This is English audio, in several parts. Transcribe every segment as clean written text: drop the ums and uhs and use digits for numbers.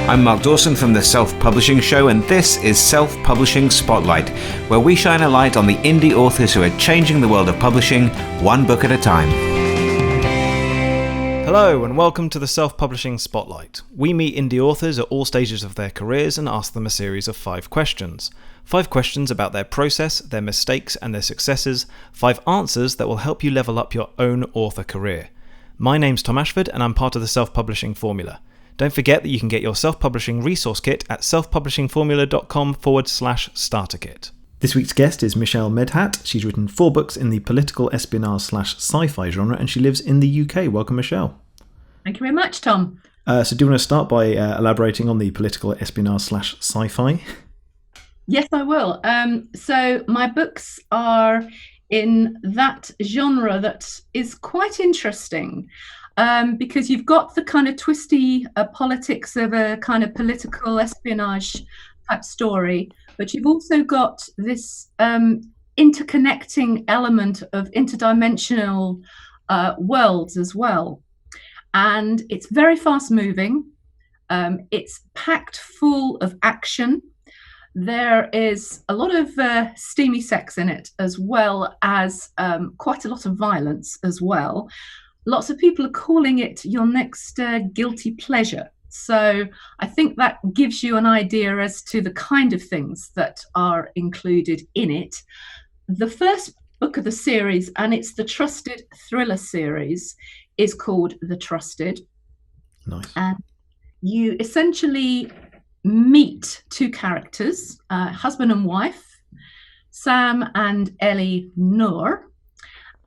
I'm Mark Dawson from the Self-Publishing Show, and this is Self-Publishing Spotlight, where we shine a light on the indie authors who are changing the world of publishing, one book at a time. Hello and welcome to the Self-Publishing Spotlight. We meet indie authors at all stages of their careers and ask them a series of 5 questions. 5 questions about their process, their mistakes and their successes. 5 answers that will help you level up your own author career. My name's Tom Ashford and I'm part of the Self-Publishing Formula. Don't forget that you can get your self-publishing resource kit at selfpublishingformula.com/starter kit. This week's guest is Michelle Medhat. She's written 4 books in the political espionage/sci-fi genre and she lives in the UK. Welcome, Michelle. Thank you very much, Tom. So do you want to start by elaborating on the political espionage/sci-fi? Yes, I will. So my books are in that genre that is quite interesting. Because you've got the kind of twisty politics of a kind of political espionage type story, but you've also got this interconnecting element of interdimensional worlds as well. And it's very fast moving. It's packed full of action. There is a lot of steamy sex in it, as well as quite a lot of violence as well. Lots of people are calling it your next guilty pleasure. So I think that gives you an idea as to the kind of things that are included in it. The first book of the series, and it's the Trusted thriller series, is called The Trusted. Nice. And you essentially meet 2 characters, husband and wife, Sam and Ellie Noor.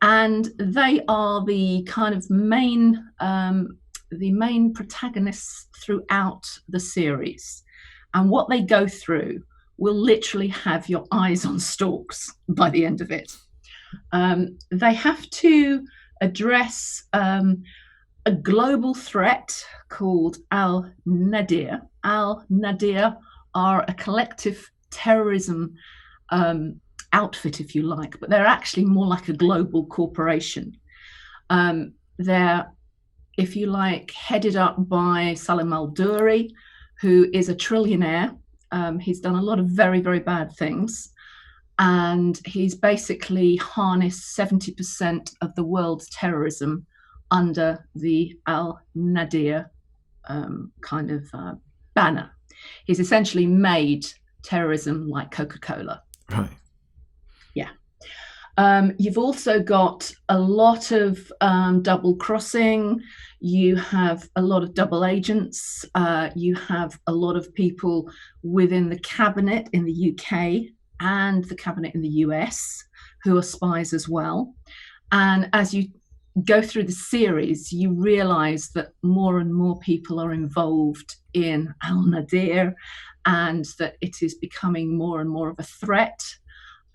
And they are the kind of main protagonists throughout the series. And what they go through will literally have your eyes on stalks by the end of it. They have to address a global threat called Al-Nadir. Al-Nadir are a collective terrorism outfit, if you like, but they're actually more like a global corporation. They're, if you like, headed up by Salim al-Duri, who is a trillionaire. He's done a lot of very, very bad things, and he's basically harnessed 70% of the world's terrorism under the Al-Nadir banner. He's essentially made terrorism like Coca-Cola. Right. Yeah. You've also got a lot of double crossing. You have a lot of double agents. You have a lot of people within the cabinet in the UK and the cabinet in the US who are spies as well. And as you go through the series, you realize that more and more people are involved in Al-Nadir and that it is becoming more and more of a threat.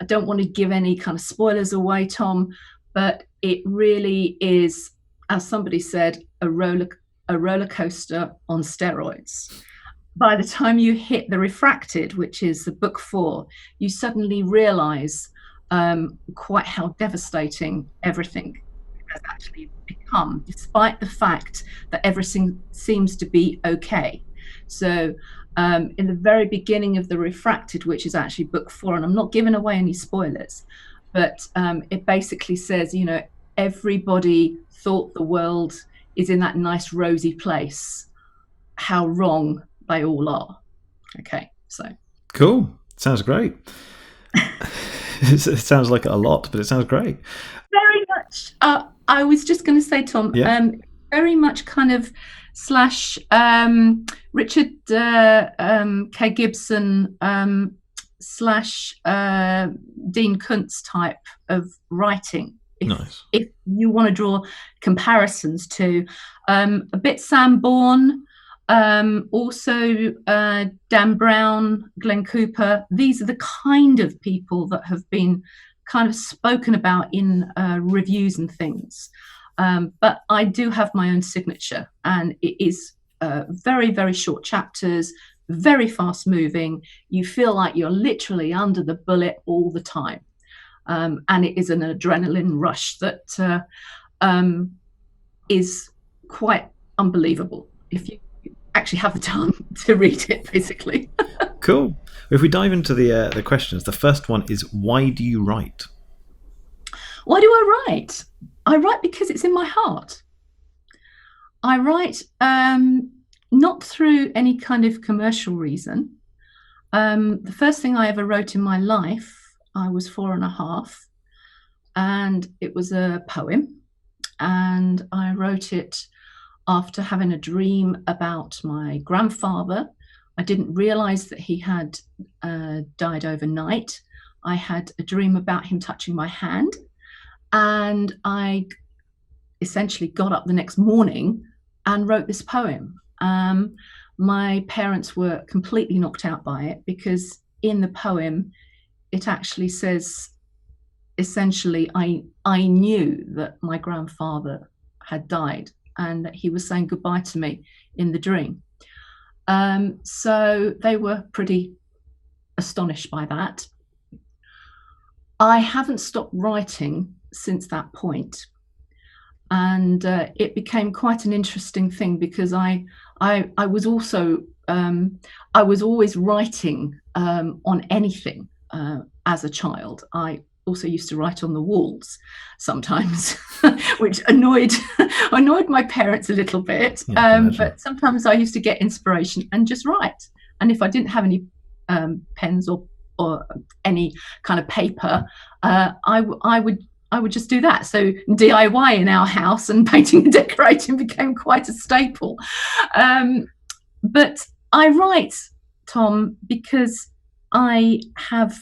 I don't want to give any kind of spoilers away, Tom, but it really is, as somebody said, a roller coaster on steroids. By the time you hit The Refracted, which is the book 4, you suddenly realize quite how devastating everything has actually become, despite the fact that everything seems to be okay. So in the very beginning of The Refracted, which is actually book 4, and I'm not giving away any spoilers, but it basically says, you know, everybody thought the world is in that nice rosy place. How wrong they all are. Okay, so. Cool. Sounds great. It sounds like a lot, but it sounds great. Very much. I was just going to say, Tom, very much kind of slash Richard K. Gibson slash Dean Kuntz type of writing. Nice. If you want to draw comparisons to a bit Sam Bourne, also Dan Brown, Glenn Cooper. These are the kind of people that have been kind of spoken about in reviews and things. But I do have my own signature, and it is very, very short chapters, very fast moving. You feel like you're literally under the bullet all the time. And it is an adrenaline rush that is quite unbelievable. If you actually have the time to read it, basically. Cool. If we dive into the questions, the first one is, why do you write? Why do I write? I write because it's in my heart. I write not through any kind of commercial reason. The first thing I ever wrote in my life, I was 4.5, and it was a poem. And I wrote it after having a dream about my grandfather. I didn't realize that he had died overnight. I had a dream about him touching my hand, and I essentially got up the next morning and wrote this poem. My parents were completely knocked out by it, because in the poem it actually says, essentially, I knew that my grandfather had died and that he was saying goodbye to me in the dream. So they were pretty astonished by that. I haven't stopped writing since that point. And it became quite an interesting thing, because I was also I was always writing on anything as a child. I also used to write on the walls sometimes, which annoyed my parents a little bit. But sometimes I used to get inspiration and just write. And if I didn't have any pens or any kind of paper, I would just do that. So DIY in our house and painting and decorating became quite a staple. But I write, Tom, because I have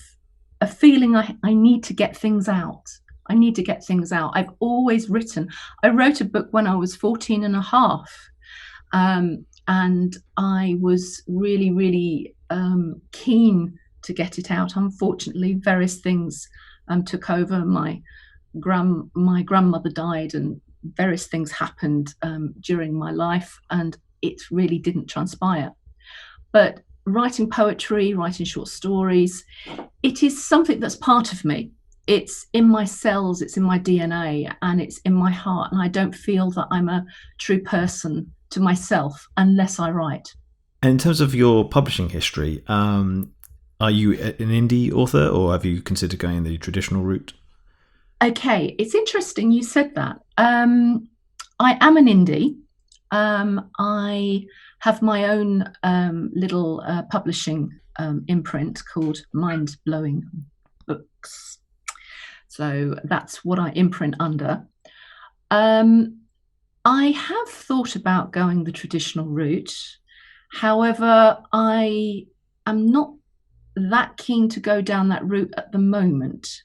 a feeling I need to get things out. I need to get things out. I've always written. I wrote a book when I was 14.5. And I was really, really keen to get it out. Unfortunately, various things took over. My grandmother died, and various things happened during my life, and it really didn't transpire. But writing poetry, writing short stories, it is something that's part of me. It's in my cells, it's in my DNA, and it's in my heart. And I don't feel that I'm a true person to myself unless I write. And in terms of your publishing history, are you an indie author, or have you considered going the traditional route? Okay, it's interesting you said that. I am an indie. I have my own little publishing imprint called Mind Blowing Books. So that's what I imprint under. I have thought about going the traditional route. However, I am not that keen to go down that route at the moment.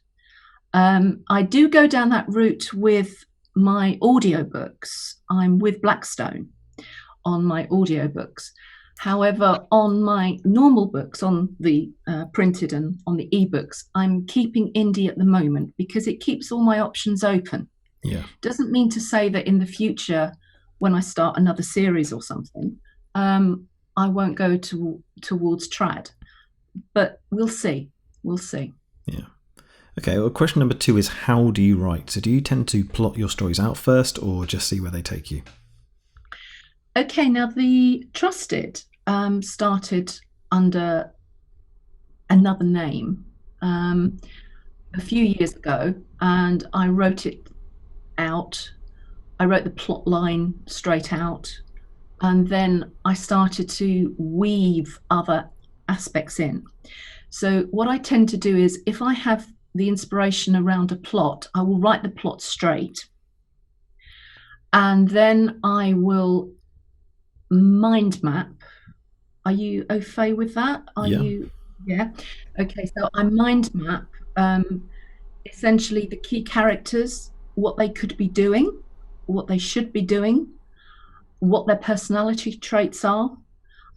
I do go down that route with my audiobooks. I'm with Blackstone on my audiobooks. However, on my normal books, on the printed and on the ebooks, I'm keeping indie at the moment because it keeps all my options open. Yeah. Doesn't mean to say that in the future, when I start another series or something, I won't go towards trad. But we'll see. We'll see. Yeah. Okay, well, question number 2 is, how do you write? So do you tend to plot your stories out first, or just see where they take you? Okay, now the Trusted started under another name a few years ago, and I wrote it out. I wrote the plot line straight out, and then I started to weave other aspects in. So what I tend to do is, if I have the inspiration around a plot, I will write the plot straight, and then I will mind map. Are you au fait with that? Yeah. Okay, so I mind map essentially the key characters, what they could be doing, what they should be doing, what their personality traits are.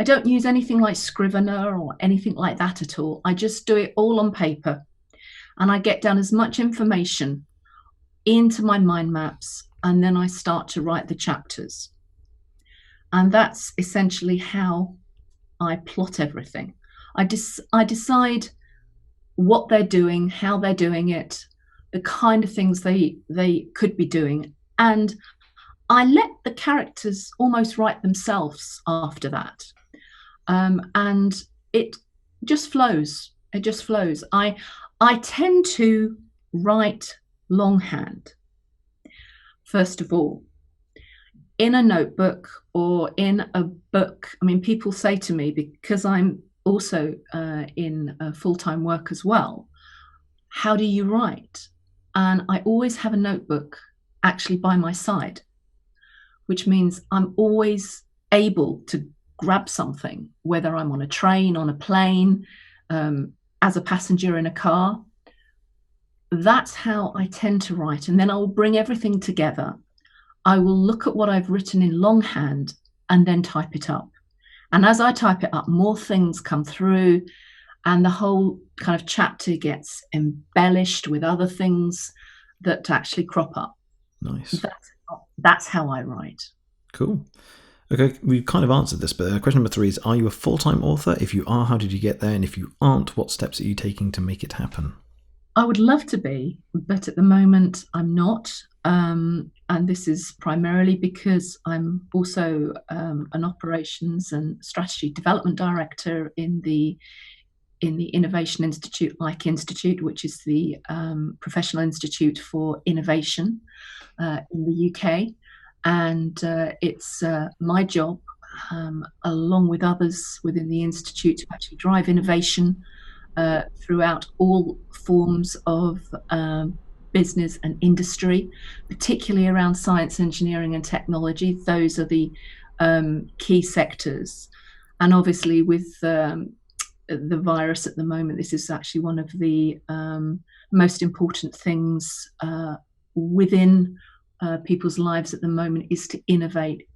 I don't use anything like Scrivener or anything like that at all. I just do it all on paper, and I get down as much information into my mind maps, and then I start to write the chapters. And that's essentially how I plot everything. I decide what they're doing, how they're doing it, the kind of things they could be doing, and I let the characters almost write themselves after that. And it just flows. It just flows. I tend to write longhand, first of all, in a notebook or in a book. I mean, people say to me, because I'm also in full-time work as well, how do you write? And I always have a notebook actually by my side, which means I'm always able to grab something, whether I'm on a train, on a plane, as a passenger in a car. That's how I tend to write. And then I will bring everything together. I will look at what I've written in longhand and then type it up. And as I type it up, more things come through, and the whole kind of chapter gets embellished with other things that actually crop up. Nice. That's how I write. Cool. Okay, we've kind of answered this, but question number 3 is, are you a full-time author? If you are, how did you get there? And if you aren't, what steps are you taking to make it happen? I would love to be, but at the moment I'm not. And this is primarily because I'm also an operations and strategy development director in the Innovation Institute, Institute, which is the professional institute for innovation in the UK. And it's my job, along with others within the institute, to actually drive innovation throughout all forms of business and industry, particularly around science, engineering and technology. Those are the key sectors. And obviously with the virus at the moment, this is actually one of the most important things within people's lives at the moment, is to innovate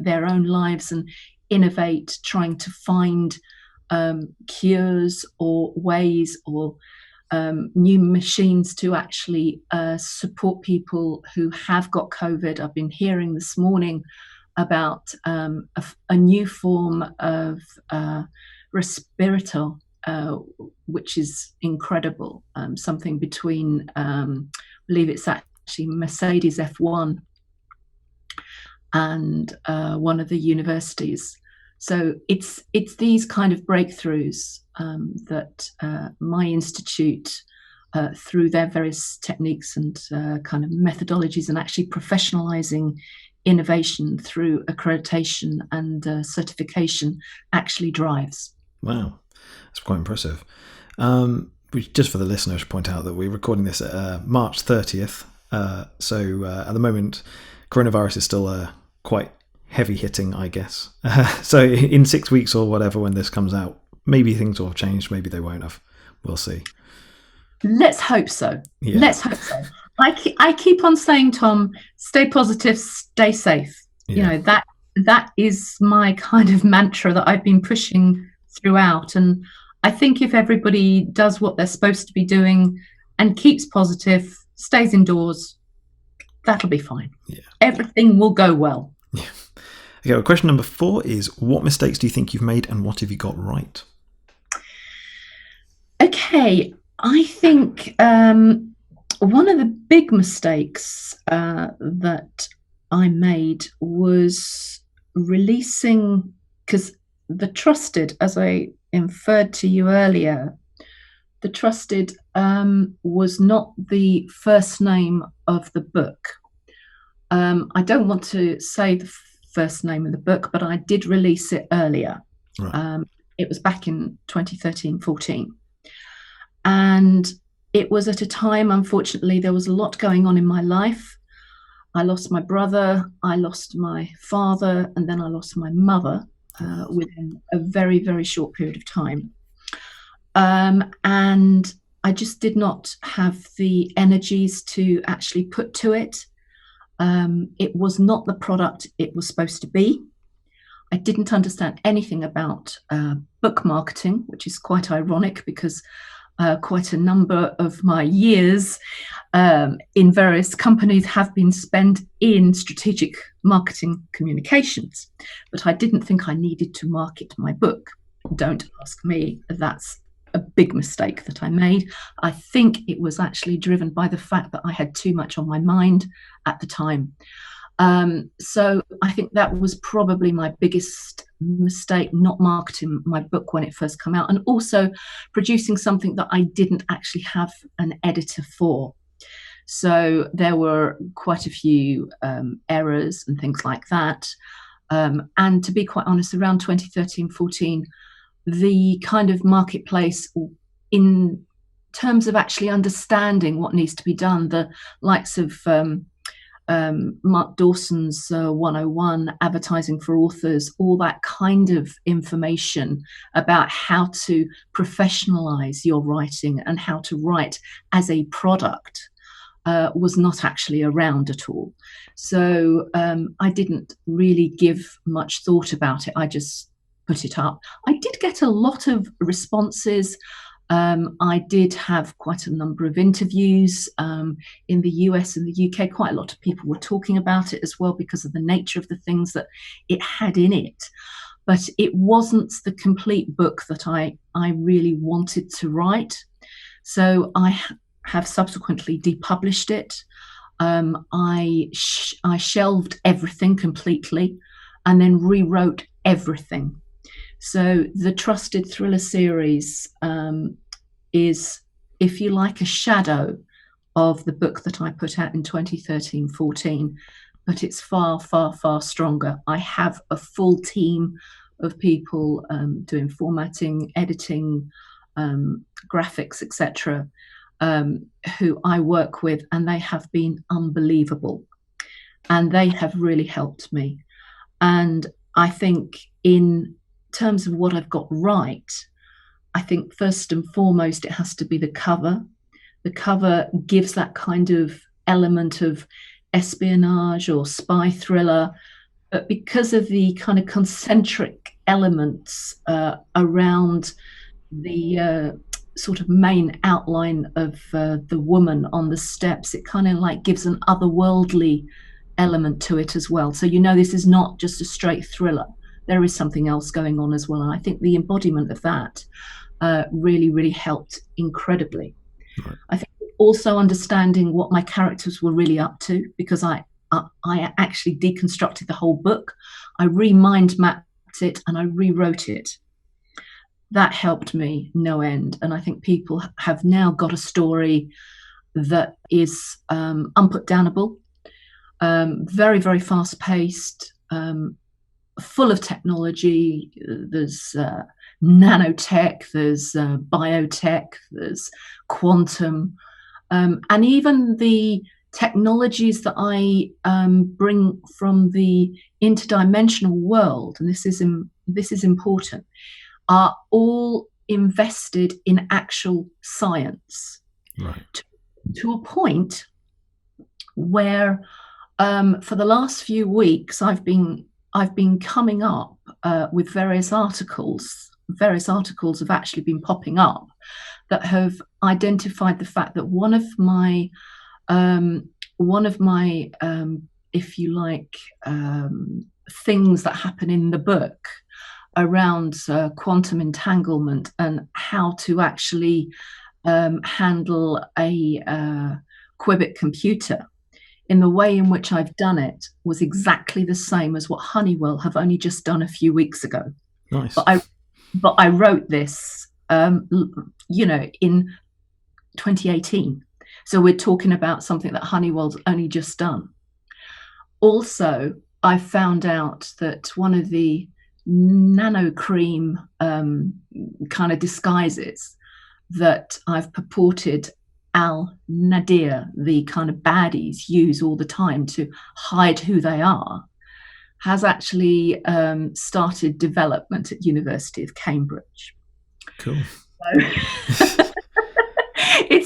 their own lives and innovate, trying to find cures or ways or new machines to actually support people who have got COVID. I've been hearing this morning about a new form of respirator, which is incredible. Something between, I believe it's actually Mercedes F1 and one of the universities. So it's these kind of breakthroughs that my institute, through their various techniques and kind of methodologies, and actually professionalizing innovation through accreditation and certification, actually drives. Wow, that's quite impressive. Just for the listener, I should point out that we're recording this at March 30th. So at the moment, coronavirus is still quite heavy hitting, I guess. So in 6 weeks or whatever, when this comes out, maybe things will have changed, maybe they won't have. We'll see. Let's hope so. Yeah. Let's hope so. I keep on saying, Tom, stay positive, stay safe. Yeah. You know, that is my kind of mantra that I've been pushing throughout. And I think if everybody does what they're supposed to be doing and keeps positive, stays indoors, that'll be fine. Yeah. Everything will go well. Yeah. Okay, well, question number 4 is, what mistakes do you think you've made and what have you got right? Okay, I think one of the big mistakes that I made was releasing, because the Trusted, as I inferred to you earlier, the Trusted was not the first name of the book. I don't want to say the first name of the book, but I did release it earlier. Right. It was back in 2013-14. And it was at a time, unfortunately, there was a lot going on in my life. I lost my brother, I lost my father, and then I lost my mother within a very, very short period of time. And I just did not have the energies to actually put to it. It was not the product it was supposed to be. I didn't understand anything about book marketing, which is quite ironic because quite a number of my years in various companies have been spent in strategic marketing communications. But I didn't think I needed to market my book. Don't ask me. That's a big mistake that I made. I think it was actually driven by the fact that I had too much on my mind at the time. So I think that was probably my biggest mistake, not marketing my book when it first came out, and also producing something that I didn't actually have an editor for. So there were quite a few errors and things like that. And to be quite honest, around 2013-14, the kind of marketplace in terms of actually understanding what needs to be done, the likes of Mark Dawson's 101, advertising for authors, all that kind of information about how to professionalize your writing and how to write as a product was not actually around at all. So I didn't really give much thought about it. I just put it up. I did get a lot of responses. I did have quite a number of interviews in the US and the UK. Quite a lot of people were talking about it as well because of the nature of the things that it had in it. But it wasn't the complete book that I really wanted to write. So I have subsequently depublished it. I shelved everything completely and then rewrote everything. So the Trusted Thriller series is, if you like, a shadow of the book that I put out in 2013-14, but it's far, far, far stronger. I have a full team of people doing formatting, editing, graphics, etc., who I work with, and they have been unbelievable. And they have really helped me. And I think in terms of what I've got right, I think first and foremost, it has to be the cover. The cover gives that kind of element of espionage or spy thriller, but because of the kind of concentric elements around the sort of main outline of the woman on the steps, it kind of like gives an otherworldly element to it as well. So this is not just a straight thriller. There is something else going on as well. And I think the embodiment of that really, really helped incredibly. Right. I think also understanding what my characters were really up to, because I actually deconstructed the whole book. I mind mapped it and I rewrote it. That helped me no end. And I think people have now got a story that is unputdownable, very, very fast paced, full of technology. There's nanotech, there's biotech, there's quantum, and even the technologies that I bring from the interdimensional world, and this is important, are all invested in actual science, right, to a point where for the last few weeks I've been coming up with various articles. Various articles have actually been popping up that have identified the fact that one of my if you like, things that happen in the book around quantum entanglement and how to actually handle a qubit computer, in the way in which I've done it, was exactly the same as what Honeywell have only just done a few weeks ago. Nice. But I wrote this, in 2018. So we're talking about something that Honeywell's only just done. Also, I found out that one of the nano cream kind of disguises that I've purported Al Nadir, the kind of baddies, use all the time to hide who they are, has actually started development at University of Cambridge. Cool. So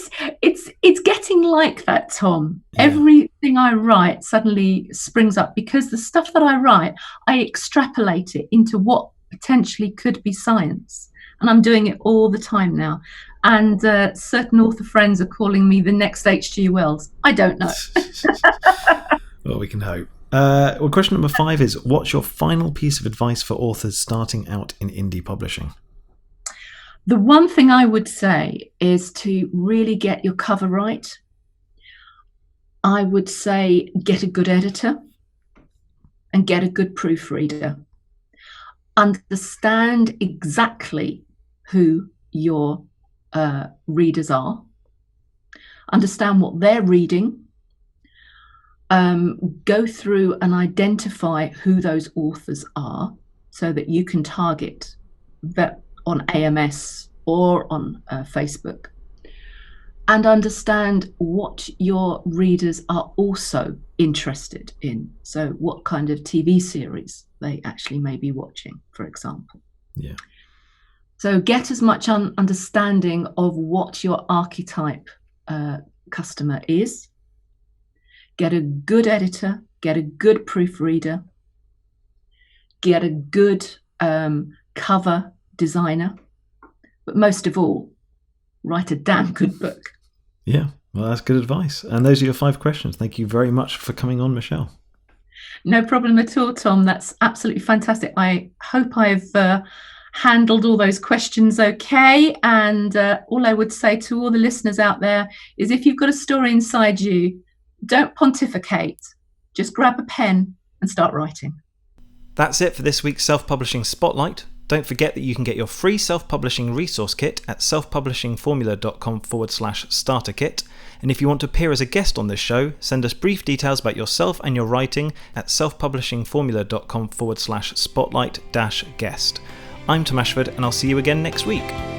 it's getting like that, Tom. Yeah. Everything I write suddenly springs up, because the stuff that I write, I extrapolate it into what potentially could be science. And I'm doing it all the time now. And certain author friends are calling me the next H.G. Wells. I don't know. Well, we can hope. Well, question number 5 is, what's your final piece of advice for authors starting out in indie publishing? The one thing I would say is to really get your cover right. I would say get a good editor. and get a good proofreader. Understand exactly who your readers are. Understand what they're reading. Go through and identify who those authors are so that you can target that on AMS or on Facebook. And understand what your readers are also interested in. So what kind of TV series they actually may be watching, for example. Yeah. So get as much understanding of what your archetype customer is. Get a good editor, get a good proofreader, get a good cover designer, but most of all, write a damn good book. Yeah, well, that's good advice. And those are your 5 questions. Thank you very much for coming on, Michelle. No problem at all, Tom. That's absolutely fantastic. I hope I've handled all those questions okay. And all I would say to all the listeners out there is if you've got a story inside you, don't pontificate. Just grab a pen and start writing. That's it for this week's Self-Publishing Spotlight. Don't forget that you can get your free self-publishing resource kit at selfpublishingformula.com/starter kit. And if you want to appear as a guest on this show, send us brief details about yourself and your writing at selfpublishingformula.com/spotlight-guest. I'm Tom Ashford, and I'll see you again next week.